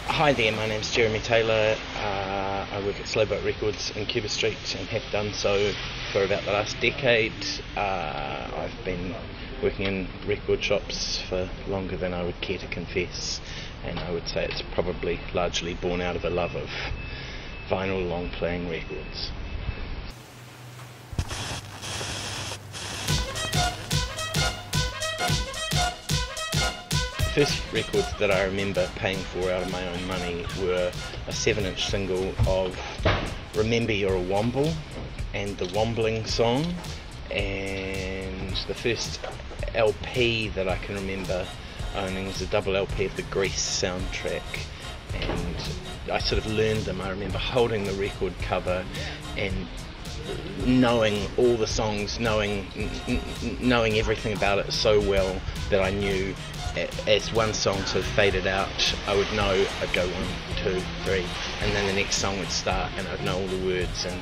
Hi there, my name's Jeremy Taylor. I work at Slowboat Records in Cuba Street and have done so for about the last decade. I've been working in record shops for longer than I would care to confess, and I would say it's probably largely born out of a love of vinyl long-playing records. The first records that I remember paying for out of my own money were a 7-inch single of Remember You're a Womble and the Wombling Song, and the first LP that I can remember owning was a double LP of the Grease soundtrack, and I sort of learned them. I remember holding the record cover and knowing all the songs, knowing everything about it so well that I knew as one song sort of faded out, I would know I'd go 1, 2, 3, and then the next song would start and I'd know all the words. And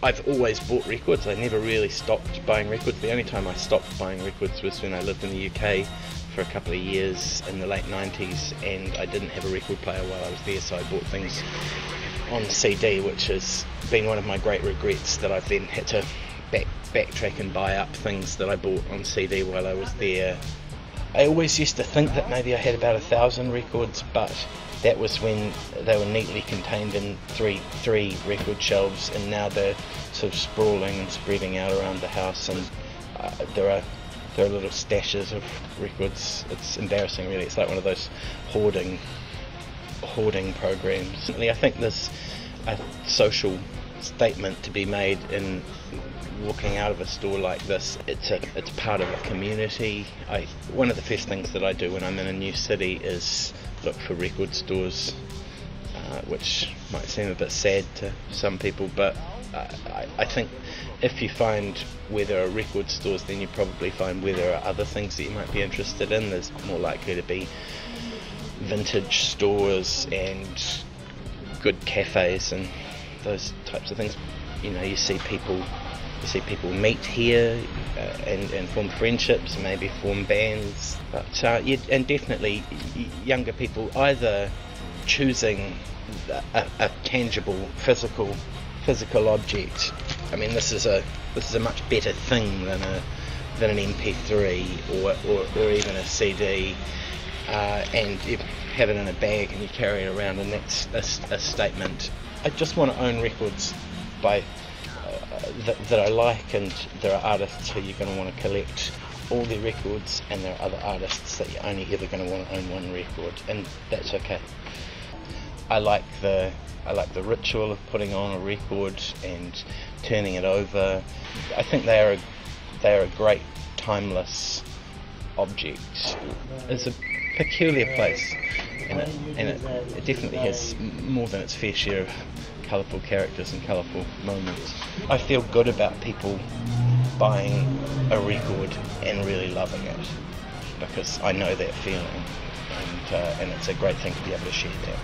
I've always bought records. I never really stopped buying records. The only time I stopped buying records was when I lived in the UK for a couple of years in the late 90s, and I didn't have a record player while I was there, so I bought things on CD, which has been one of my great regrets, that I've then had to backtrack and buy up things that I bought on CD while I was there. I always used to think that maybe I had about 1,000 records, but that was when they were neatly contained in three record shelves, and now they're sort of sprawling and spreading out around the house, and there are little stashes of records. It's embarrassing, really. It's like one of those hoarding programs. I think there's a social statement to be made in walking out of a store like this. It's part of a community. One of the first things that I do when I'm in a new city is look for record stores, which might seem a bit sad to some people, but I think if you find where there are record stores, then you probably find where there are other things that you might be interested in. There's more likely to be vintage stores and good cafes and those types of things. You know, you see people meet here and form friendships, maybe form bands, but and definitely younger people either choosing a tangible physical object. I mean, this is a much better thing than an MP3 or even a CD, and you have it in a bag and you carry it around, and that's a statement. I just want to own records by that I like, and there are artists who you're going to want to collect all their records, and there are other artists that you're only ever going to want to own one record, and that's okay. I like the ritual of putting on a record and turning it over. I think they are a great timeless object. It's a peculiar place, and it definitely has more than its fair share of colourful characters and colourful moments. I feel good about people buying a record and really loving it, because I know that feeling, and it's a great thing to be able to share that.